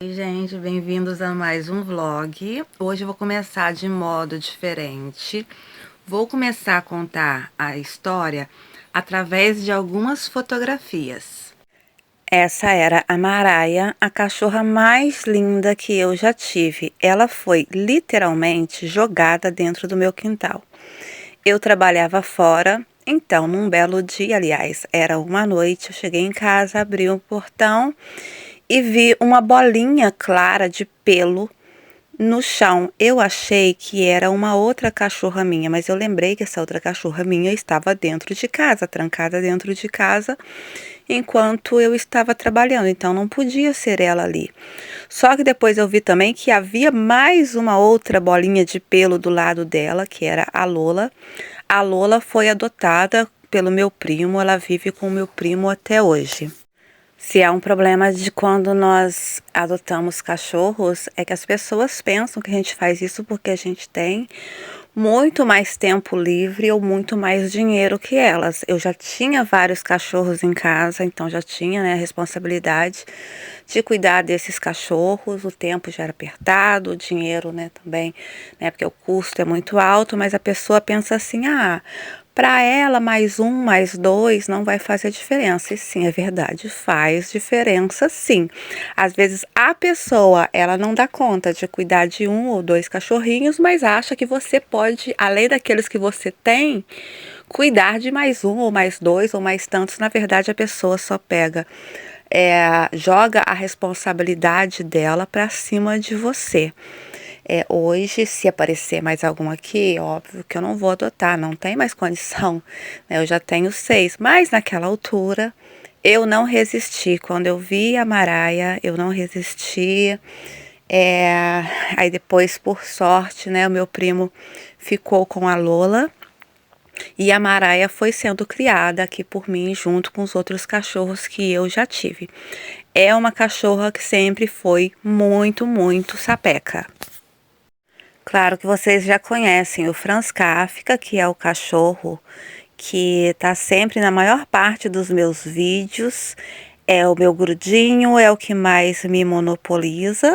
Oi, gente, bem-vindos a mais um vlog. Hoje eu vou começar de modo diferente. Vou começar a contar a história através de algumas fotografias. Essa era a Maraia, a cachorra mais linda que eu já tive. Ela foi literalmente jogada dentro do meu quintal. Eu trabalhava fora, então num belo dia, aliás, era uma noite, eu cheguei em casa, abri o portão e vi uma bolinha clara de pelo no chão. Eu achei que era uma outra cachorra minha, mas eu lembrei que essa outra cachorra minha estava dentro de casa, trancada dentro de casa, enquanto eu estava trabalhando, então não podia ser ela ali. Só que depois eu vi também que havia mais uma outra bolinha de pelo do lado dela, que era a Lola. A Lola foi adotada pelo meu primo, ela vive com o meu primo até hoje. Se há um problema de quando nós adotamos cachorros, é que as pessoas pensam que a gente faz isso porque a gente tem muito mais tempo livre ou muito mais dinheiro que elas. Eu já tinha vários cachorros em casa, então já tinha, né, a responsabilidade de cuidar desses cachorros. O tempo já era apertado, o dinheiro, né, também, né, porque o custo é muito alto, mas a pessoa pensa assim, para ela, mais um, mais dois, não vai fazer diferença. E sim, é verdade, faz diferença sim. Às vezes a pessoa, ela não dá conta de cuidar de um ou dois cachorrinhos, mas acha que você pode, além daqueles que você tem, cuidar de mais um ou mais dois ou mais tantos. Na verdade, a pessoa só pega, joga a responsabilidade dela para cima de você. Hoje, se aparecer mais algum aqui, óbvio que eu não vou adotar, não tem mais condição, né? Eu já tenho 6, mas naquela altura eu não resisti. Quando eu vi a Maraia, eu não resisti. Aí depois, por sorte, né, o meu primo ficou com a Lola e a Maraia foi sendo criada aqui por mim, junto com os outros cachorros que eu já tive. É uma cachorra que sempre foi muito, muito sapeca. Claro que vocês já conhecem o Franz Kafka, que é o cachorro que está sempre na maior parte dos meus vídeos. É o meu grudinho, é o que mais me monopoliza.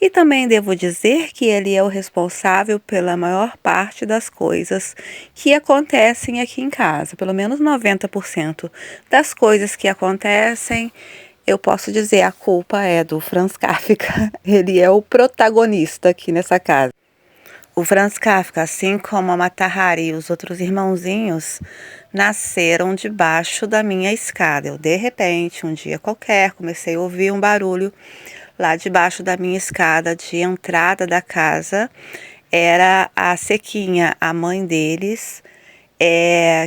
E também devo dizer que ele é o responsável pela maior parte das coisas que acontecem aqui em casa. Pelo menos 90% das coisas que acontecem, eu posso dizer, a culpa é do Franz Kafka. Ele é o protagonista aqui nessa casa. O Franz Kafka, assim como a Mata Hari e os outros irmãozinhos, nasceram debaixo da minha escada. Eu, de repente, um dia qualquer, comecei a ouvir um barulho lá debaixo da minha escada de entrada da casa. Era a Sequinha, a mãe deles,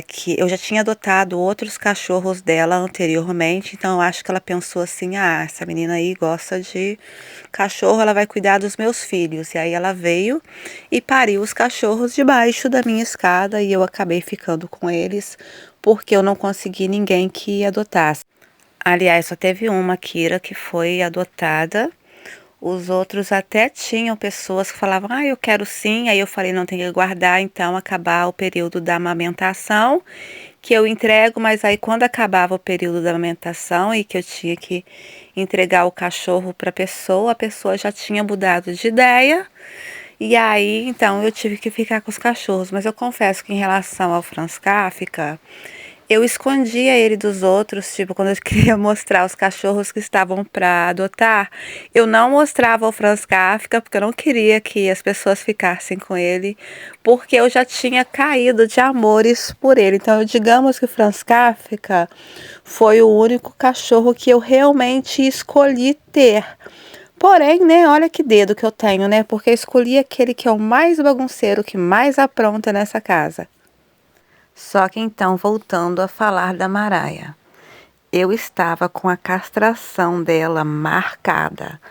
que eu já tinha adotado outros cachorros dela anteriormente, então eu acho que ela pensou assim, essa menina aí gosta de cachorro, ela vai cuidar dos meus filhos. E aí ela veio e pariu os cachorros debaixo da minha escada e eu acabei ficando com eles porque eu não consegui ninguém que adotasse. Aliás, só teve uma, Kira, que foi adotada. Os outros até tinham pessoas que falavam, eu quero sim. Aí eu falei, não, tem que guardar, então, acabar o período da amamentação, que eu entrego, mas aí quando acabava o período da amamentação e que eu tinha que entregar o cachorro para a pessoa já tinha mudado de ideia. E aí, então, eu tive que ficar com os cachorros. Mas eu confesso que em relação ao Franz Kafka, eu escondia ele dos outros, tipo, quando eu queria mostrar os cachorros que estavam para adotar, eu não mostrava o Franz Kafka, porque eu não queria que as pessoas ficassem com ele, porque eu já tinha caído de amores por ele. Então, digamos que o Franz Kafka foi o único cachorro que eu realmente escolhi ter. Porém, né, olha que dedo que eu tenho, né, porque eu escolhi aquele que é o mais bagunceiro, que mais apronta nessa casa. Só que então, voltando a falar da Maraia, eu estava com a castração dela marcada.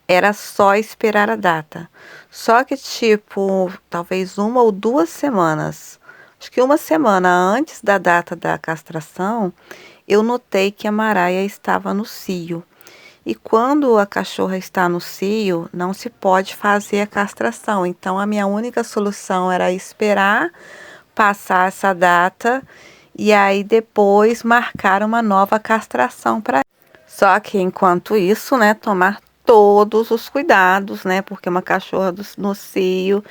Era só esperar a data. Só que, tipo, talvez 1 ou 2 semanas, acho que 1 semana antes da data da castração, eu notei que a Maraia estava no cio. E quando a cachorra está no cio, não se pode fazer a castração. Então, a minha única solução era esperar passar essa data e aí depois marcar uma nova castração para ela. Só que enquanto isso, né, tomar todos os cuidados, né? Porque uma cachorra no cio,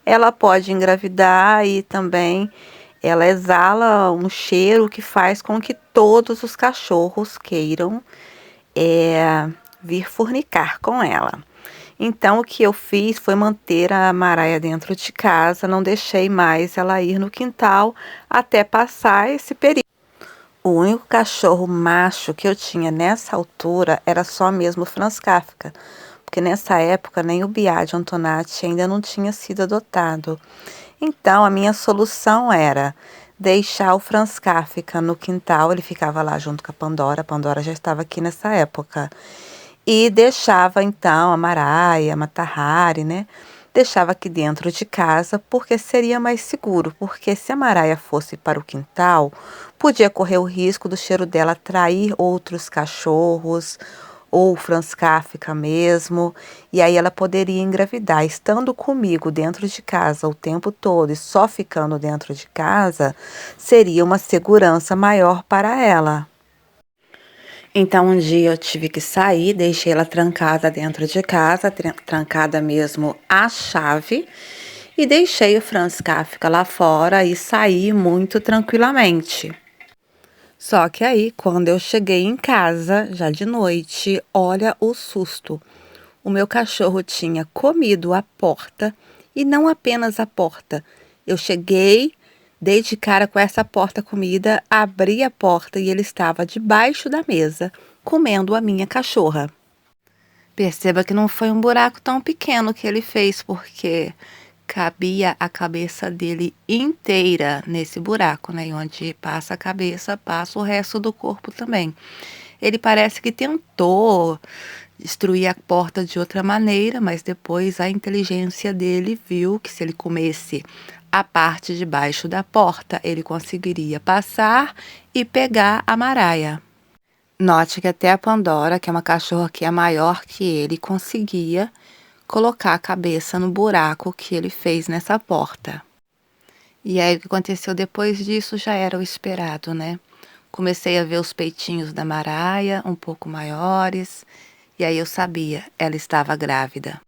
ela pode engravidar e também ela exala um cheiro que faz com que todos os cachorros queiram vir fornicar com ela. Então, o que eu fiz foi manter a Maraia dentro de casa, não deixei mais ela ir no quintal até passar esse período. O único cachorro macho que eu tinha nessa altura era só mesmo o Franz Kafka, porque nessa época nem o Biagio Antonati ainda não tinha sido adotado. Então, a minha solução era deixar o Franz Kafka no quintal, ele ficava lá junto com a Pandora já estava aqui nessa época. E deixava então a Maraia, a Mata-Hari, né? Deixava aqui dentro de casa porque seria mais seguro, porque se a Maraia fosse para o quintal, podia correr o risco do cheiro dela atrair outros cachorros ou o Franz Kafka mesmo, e aí ela poderia engravidar. Estando comigo dentro de casa o tempo todo e só ficando dentro de casa, seria uma segurança maior para ela. Então um dia eu tive que sair, deixei ela trancada dentro de casa, trancada mesmo a chave, e deixei o Franz Kafka lá fora e saí muito tranquilamente. Só que aí, quando eu cheguei em casa, já de noite, olha o susto. O meu cachorro tinha comido a porta e não apenas a porta. Eu cheguei, dei de cara com essa porta comida, abri a porta e ele estava debaixo da mesa, comendo a minha cachorra. Perceba que não foi um buraco tão pequeno que ele fez, porque cabia a cabeça dele inteira nesse buraco, né? E onde passa a cabeça, passa o resto do corpo também. Ele parece que tentou destruir a porta de outra maneira, mas depois a inteligência dele viu que se ele comesse a parte de baixo da porta, ele conseguiria passar e pegar a Maraia. Note que até a Pandora, que é uma cachorra que é maior que ele, conseguia colocar a cabeça no buraco que ele fez nessa porta. E aí o que aconteceu depois disso já era o esperado, né? Comecei a ver os peitinhos da Maraia um pouco maiores, e aí eu sabia, ela estava grávida.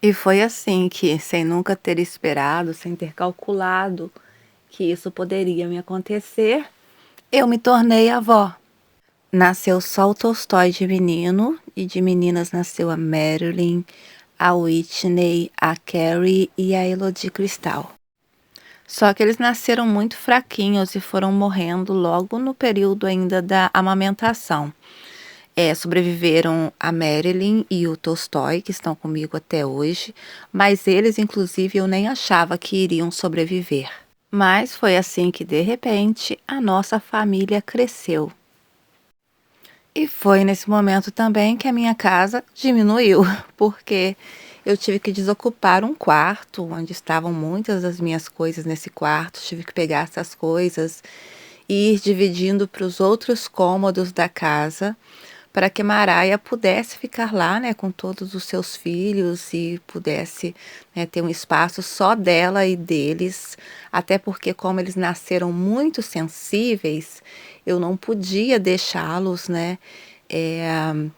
E foi assim que, sem nunca ter esperado, sem ter calculado que isso poderia me acontecer, eu me tornei avó. Nasceu só o Tolstói de menino, e de meninas nasceu a Marilyn, a Whitney, a Carrie e a Elodie Cristal. Só que eles nasceram muito fraquinhos e foram morrendo logo no período ainda da amamentação. Sobreviveram a Marilyn e o Tolstói, que estão comigo até hoje, mas eles, inclusive, eu nem achava que iriam sobreviver. Mas foi assim que, de repente, a nossa família cresceu. E foi nesse momento também que a minha casa diminuiu, porque eu tive que desocupar um quarto onde estavam muitas das minhas coisas nesse quarto, tive que pegar essas coisas e ir dividindo para os outros cômodos da casa, para que Maraia pudesse ficar lá, né, com todos os seus filhos e pudesse, né, ter um espaço só dela e deles, até porque como eles nasceram muito sensíveis, eu não podia deixá-los, né,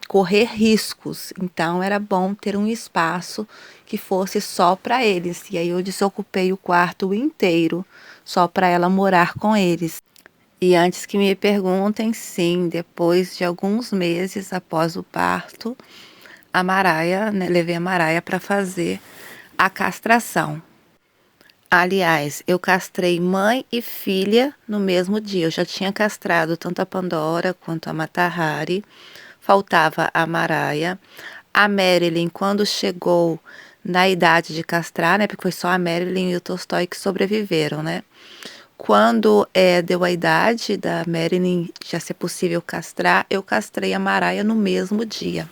correr riscos. Então era bom ter um espaço que fosse só para eles. E aí eu desocupei o quarto inteiro só para ela morar com eles. E antes que me perguntem, sim, depois de alguns meses após o parto, a Maraia, né, levei a Maraia para fazer a castração. Aliás, eu castrei mãe e filha no mesmo dia. Eu já tinha castrado tanto a Pandora quanto a Mata-Hari. Faltava a Maraia. A Marilyn, quando chegou na idade de castrar, né? Porque foi só a Marilyn e o Tolstói que sobreviveram, né? Quando deu a idade da Marilyn já ser possível castrar, eu castrei a Maraia no mesmo dia.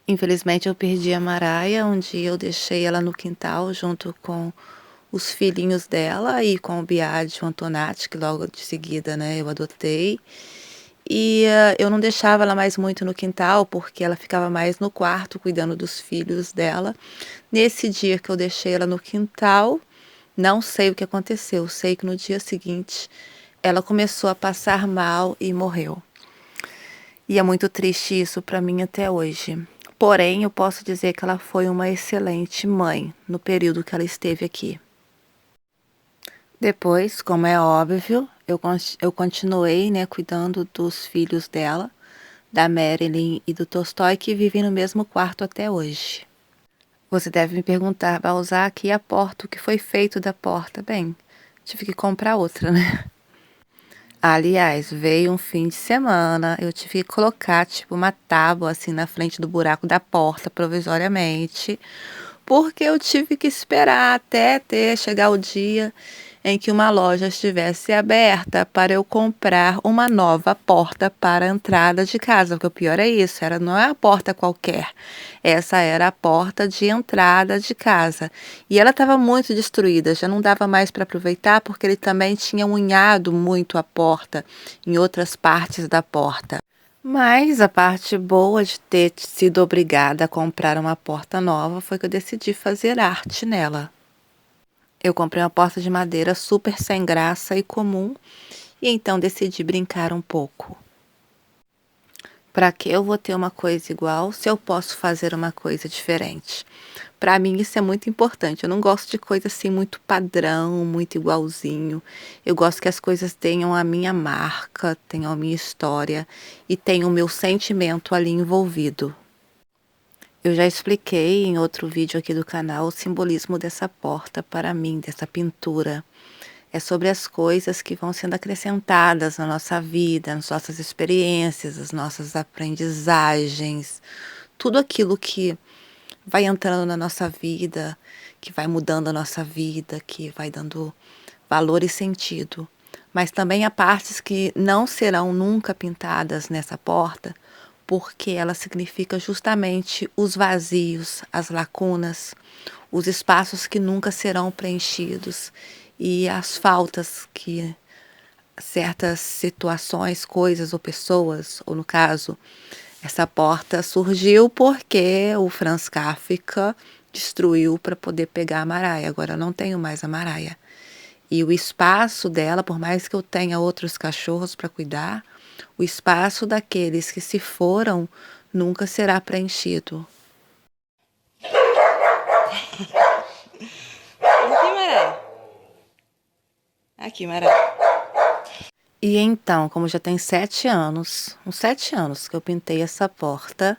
Infelizmente eu perdi a Maraia, um dia eu deixei ela no quintal junto com os filhinhos dela e com o Biagio Antonati, que logo de seguida, né, eu adotei. E eu não deixava ela mais muito no quintal, porque ela ficava mais no quarto cuidando dos filhos dela. Nesse dia que eu deixei ela no quintal, não sei o que aconteceu, sei que no dia seguinte ela começou a passar mal e morreu. E é muito triste isso para mim até hoje. Porém, eu posso dizer que ela foi uma excelente mãe no período que ela esteve aqui. Depois, como é óbvio, eu continuei, né, cuidando dos filhos dela, da Marilyn e do Tolstói, que vivem no mesmo quarto até hoje. Você deve me perguntar, Balzac, e a porta, o que foi feito da porta? Bem, tive que comprar outra, né? Aliás, veio um fim de semana, eu tive que colocar, tipo, uma tábua, assim, na frente do buraco da porta, provisoriamente, porque eu tive que esperar até chegar o dia em que uma loja estivesse aberta para eu comprar uma nova porta para a entrada de casa, porque o pior é isso, não é a porta qualquer, essa era a porta de entrada de casa. E ela estava muito destruída, já não dava mais para aproveitar, porque ele também tinha unhado muito a porta em outras partes da porta. Mas a parte boa de ter sido obrigada a comprar uma porta nova foi que eu decidi fazer arte nela. Eu comprei uma porta de madeira super sem graça e comum, e então decidi brincar um pouco. Para que eu vou ter uma coisa igual se eu posso fazer uma coisa diferente? Para mim isso é muito importante. Eu não gosto de coisa assim muito padrão, muito igualzinho. Eu gosto que as coisas tenham a minha marca, tenham a minha história e tenham o meu sentimento ali envolvido. Eu já expliquei em outro vídeo aqui do canal o simbolismo dessa porta para mim, dessa pintura. É sobre as coisas que vão sendo acrescentadas na nossa vida, nas nossas experiências, as nossas aprendizagens, tudo aquilo que vai entrando na nossa vida, que vai mudando a nossa vida, que vai dando valor e sentido. Mas também há partes que não serão nunca pintadas nessa porta, porque ela significa justamente os vazios, as lacunas, os espaços que nunca serão preenchidos e as faltas que certas situações, coisas ou pessoas, ou no caso, essa porta surgiu porque o Franz Kafka destruiu para poder pegar a Maraia. Agora eu não tenho mais a Maraia. E o espaço dela, por mais que eu tenha outros cachorros para cuidar, o espaço daqueles que se foram nunca será preenchido. Aqui, Maraia. Aqui, Maraia. E então, como já tem 7 anos, uns 7 anos que eu pintei essa porta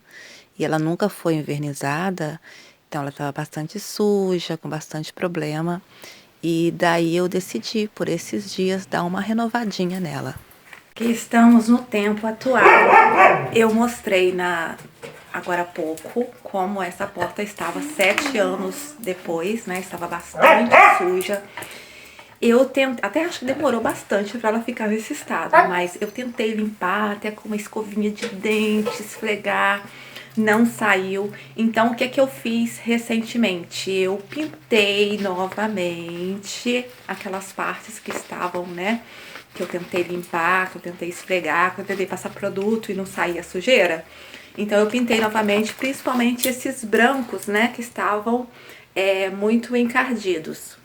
e ela nunca foi envernizada, então ela estava bastante suja, com bastante problema. E daí eu decidi, por esses dias, dar uma renovadinha nela. Aqui estamos no tempo atual. Eu mostrei agora há pouco como essa porta estava 7 anos depois, né? Estava bastante suja. Eu até acho que demorou bastante para ela ficar nesse estado, mas eu tentei limpar até com uma escovinha de dente, esfregar, não saiu. Então o que é que eu fiz recentemente? Eu pintei novamente aquelas partes que estavam, né, que eu tentei limpar, que eu tentei esfregar, que eu tentei passar produto e não saía sujeira. Então eu pintei novamente, principalmente esses brancos, né, que estavam muito encardidos.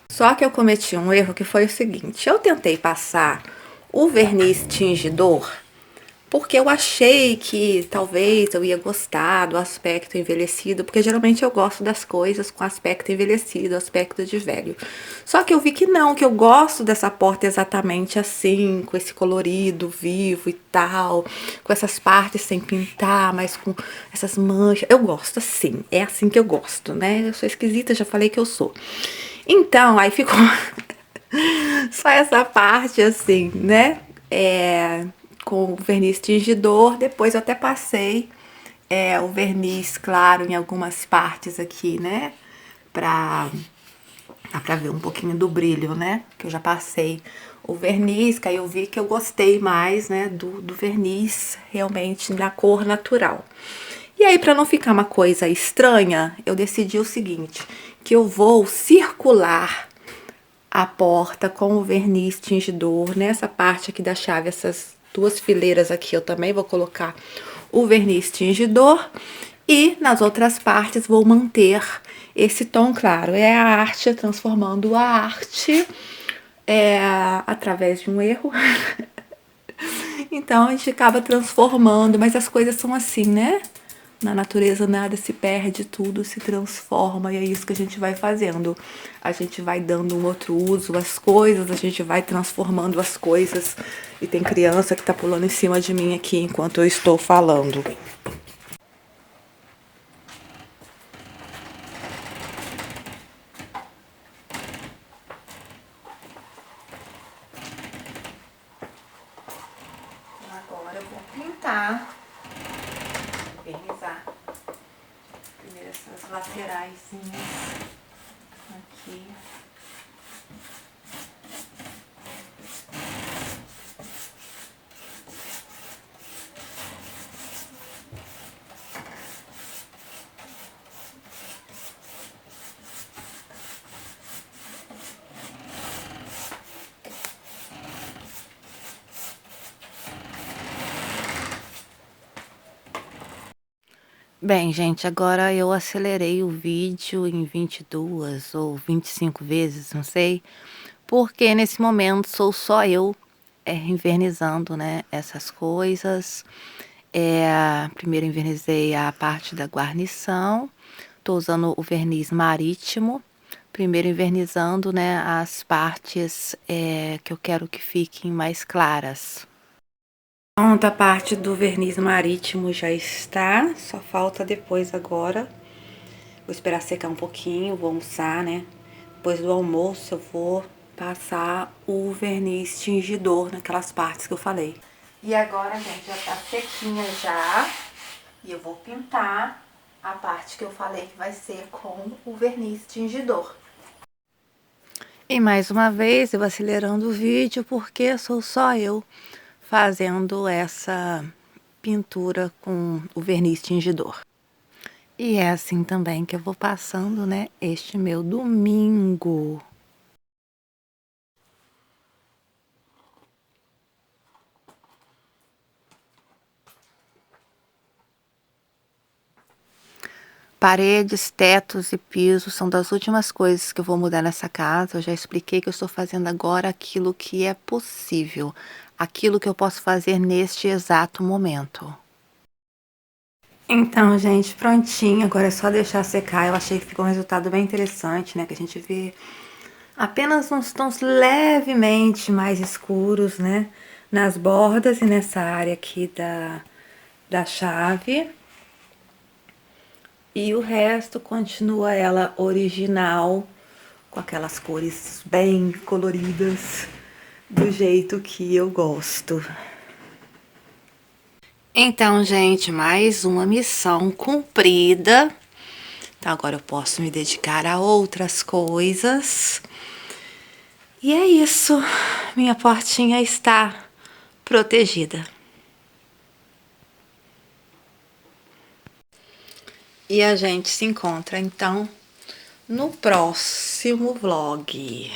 Só que eu cometi um erro que foi o seguinte, eu tentei passar o verniz tingidor porque eu achei que talvez eu ia gostar do aspecto envelhecido, porque geralmente eu gosto das coisas com aspecto envelhecido, aspecto de velho. Só que eu vi que não, que eu gosto dessa porta exatamente assim, com esse colorido vivo e tal, com essas partes sem pintar, mas com essas manchas. Eu gosto assim, é assim que eu gosto, né? Eu sou esquisita, já falei que eu sou. Então, aí ficou só essa parte assim, né? Com o verniz tingidor. Depois eu até passei o verniz claro em algumas partes aqui, né? Dá pra ver um pouquinho do brilho, né? Que eu já passei o verniz, que aí eu vi que eu gostei mais, né? Do verniz realmente da cor natural. E aí, para não ficar uma coisa estranha, eu decidi o seguinte, que eu vou circular a porta com o verniz tingidor. Nessa parte aqui da chave, essas 2 fileiras aqui, eu também vou colocar o verniz tingidor. E nas outras partes vou manter esse tom claro. É a arte transformando a arte através de um erro. Então a gente acaba transformando, mas as coisas são assim, né? Na natureza nada se perde, tudo se transforma e é isso que a gente vai fazendo. A gente vai dando um outro uso às coisas, a gente vai transformando as coisas. E tem criança que tá pulando em cima de mim aqui enquanto eu estou falando. Agora eu vou pintar, vernizar primeiro essas laterais aqui. Bem, gente, agora eu acelerei o vídeo em 22 ou 25 vezes, não sei, porque nesse momento sou só eu invernizando, né, essas coisas. Primeiro invernizei a parte da guarnição, tô usando o verniz marítimo, primeiro invernizando, né, as partes que eu quero que fiquem mais claras. Pronto, a parte do verniz marítimo já está, só falta depois agora. Vou esperar secar um pouquinho, vou almoçar, né? Depois do almoço eu vou passar o verniz tingidor naquelas partes que eu falei. E agora, gente, já tá sequinha já. E eu vou pintar a parte que eu falei que vai ser com o verniz tingidor. E mais uma vez eu acelerando o vídeo porque sou só eu fazendo essa pintura com o verniz tingidor. E é assim também que eu vou passando, né, este meu domingo. Paredes, tetos e pisos são das últimas coisas que eu vou mudar nessa casa. Eu já expliquei que eu estou fazendo agora aquilo que é possível, aquilo que eu posso fazer neste exato momento. Então, gente, prontinho. Agora é só deixar secar. Eu achei que ficou um resultado bem interessante, né? Que a gente vê apenas uns tons levemente mais escuros, né? Nas bordas e nessa área aqui da chave. E o resto continua ela original, com aquelas cores bem coloridas, do jeito que eu gosto. Então, gente, mais uma missão cumprida. Então, agora eu posso me dedicar a outras coisas. E é isso. Minha portinha está protegida. E a gente se encontra, então, no próximo vlog.